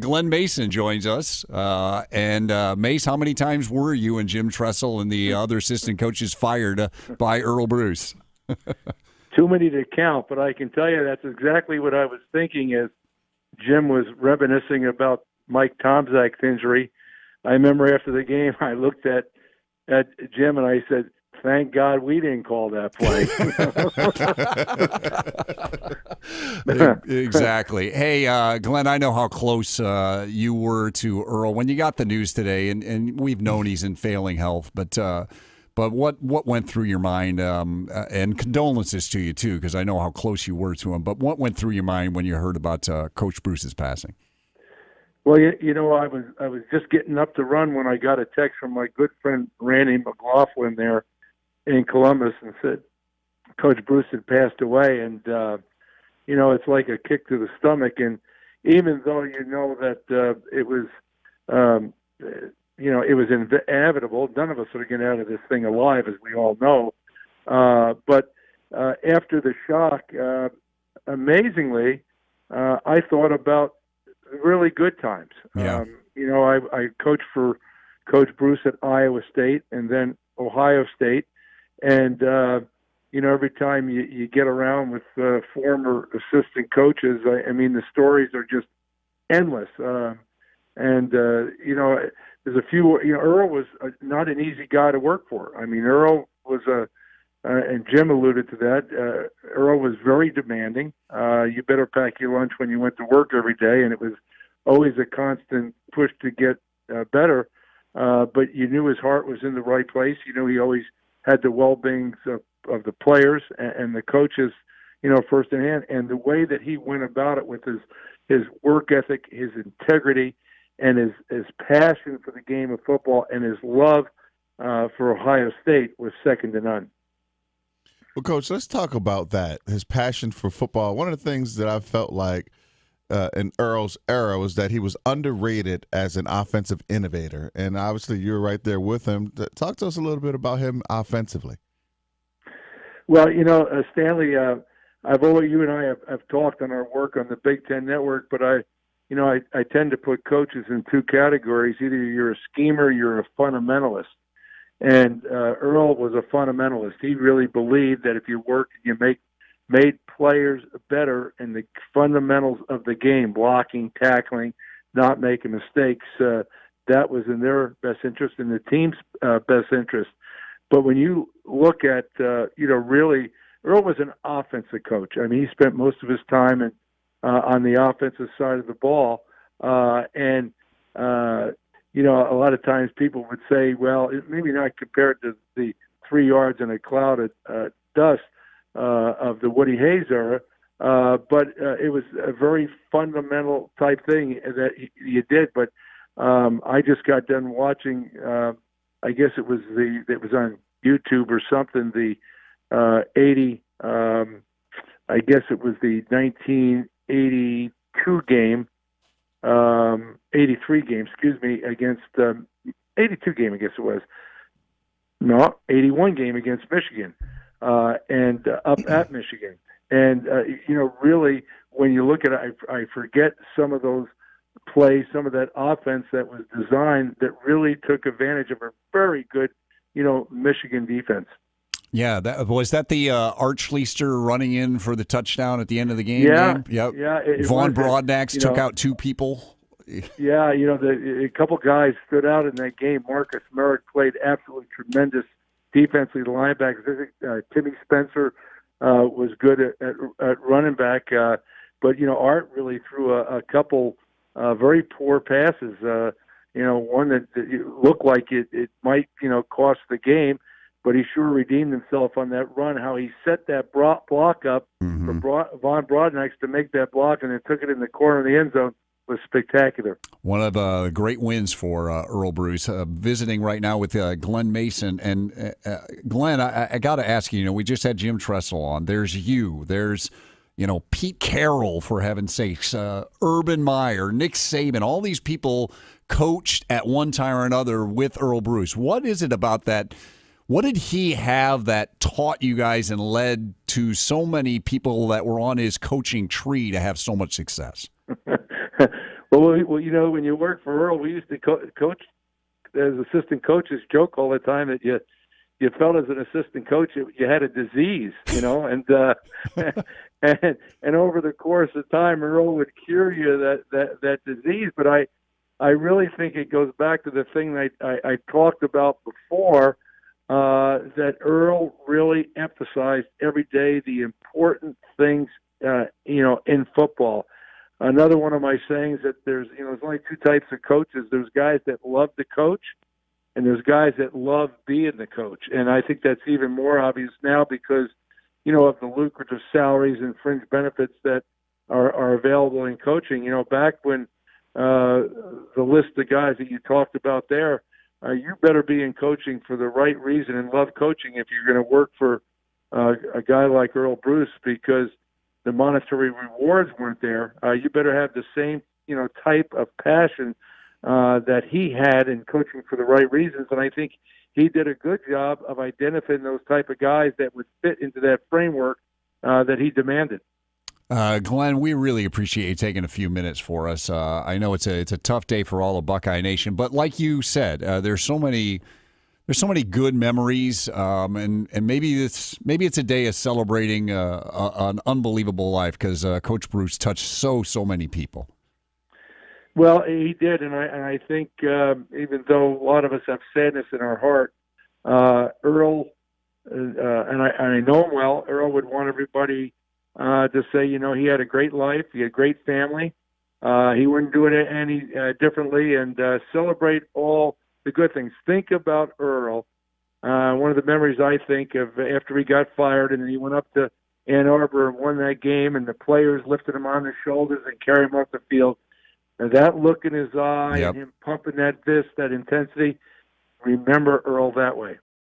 Glen Mason joins us. Mace, how many times were you and Jim Tressel and the other assistant coaches fired by Earle Bruce? Too many to count, but I can tell you that's exactly what I was thinking as Jim was reminiscing about Mike Tomczak's injury. I remember after the game, I looked at Jim and I said, "Thank God we didn't call that play." Exactly. Hey, Glenn, I know how close you were to Earle when you got the news today, and we've known he's in failing health, but what went through your mind? And condolences to you too, because I know how close you were to him. But what went through your mind when you heard about Coach Bruce's passing? Well, I was just getting up to run when I got a text from my good friend Randy McLaughlin there in Columbus and said Coach Bruce had passed away, and it's like a kick to the stomach. And even though you know that it was inevitable, none of us are getting out of this thing alive, as we all know. But after the shock, amazingly, I thought about really good times. Yeah. I coached for Coach Bruce at Iowa State and then Ohio State. And, every time you get around with former assistant coaches, I mean, the stories are just endless. There's a few, Earle was not an easy guy to work for. I mean, Earle was and Jim alluded to that, Earle was very demanding. You better pack your lunch when you went to work every day, and it was always a constant push to get better. But you knew his heart was in the right place. You knew he always had the well-being of the players and the coaches, first in hand. And the way that he went about it with his work ethic, his integrity, and his passion for the game of football and his love for Ohio State was second to none. Well, Coach, let's talk about that, his passion for football. One of the things that I felt like in Earle's era was that he was underrated as an offensive innovator. And obviously you're right there with him. Talk to us a little bit about him offensively. Well, Stanley, you and I have talked on our work on the Big Ten Network, but I tend to put coaches in two categories. Either you're a schemer, you're a fundamentalist. And Earle was a fundamentalist. He really believed that if you worked and you made players better in the fundamentals of the game, blocking, tackling, not making mistakes, that was in their best interest, in the team's best interest. But when you look at, really, Earle was an offensive coach. I mean, he spent most of his time on the offensive side of the ball. A lot of times people would say, well, maybe not compared to the 3 yards in a cloud of dust of the Woody Hayes era, but it was a very fundamental type thing that you did. But I just got done watching, I guess it was on YouTube or something, the 1982 game, 83 game, against 82 game, I guess it was. No, 81 game against Michigan, and up at Michigan. And, really, when you look at it, I forget some of those plays, some of that offense that was designed that really took advantage of a very good, Michigan defense. Yeah, was that the Archleister running in for the touchdown at the end of the game? Yeah, yep. Yeah. Vaughn Broadnax took out two people. Yeah, a couple guys stood out in that game. Marcus Merrick played absolutely tremendous defensively. The linebackers, Timmy Spencer was good at running back, but Art really threw a couple very poor passes. One that looked like it might cost the game. But he sure redeemed himself on that run, how he set that block up for Vaughn Broadnax to make that block and then took it in the corner of the end zone was spectacular. One of the great wins for Earle Bruce, visiting right now with Glen Mason. And Glenn, I got to ask you, we just had Jim Tressel on. There's you. There's, Pete Carroll, for heaven's sakes, Urban Meyer, Nick Saban, all these people coached at one time or another with Earle Bruce. What is it about that? What did he have that taught you guys and led to so many people that were on his coaching tree to have so much success? Well, when you work for Earle, we used to coach as assistant coaches. Joke all the time that you felt as an assistant coach you had a disease, and and over the course of time, Earle would cure you that disease. But I really think it goes back to the thing that I talked about before, that Earle really emphasized every day the important things, in football. Another one of my sayings that there's only two types of coaches. There's guys that love to coach, and there's guys that love being the coach. And I think that's even more obvious now because, of the lucrative salaries and fringe benefits that are available in coaching. Back when the list of guys that you talked about there, you better be in coaching for the right reason and love coaching if you're going to work for a guy like Earle Bruce, because the monetary rewards weren't there. You better have the same, type of passion that he had in coaching for the right reasons. And I think he did a good job of identifying those type of guys that would fit into that framework that he demanded. Glenn, we really appreciate you taking a few minutes for us. I know it's a tough day for all of Buckeye Nation, but like you said, there's so many good memories, and maybe it's a day of celebrating an unbelievable life because Coach Bruce touched so many people. Well, he did, and I think even though a lot of us have sadness in our heart, Earle, and I know him well, Earle would want everybody to say, he had a great life, he had a great family. He wouldn't do it any differently, and celebrate all the good things. Think about Earle. One of the memories I think of after he got fired and he went up to Ann Arbor and won that game, and the players lifted him on their shoulders and carried him off the field. And that look in his eye, yep, and him pumping that fist, that intensity, remember Earle that way.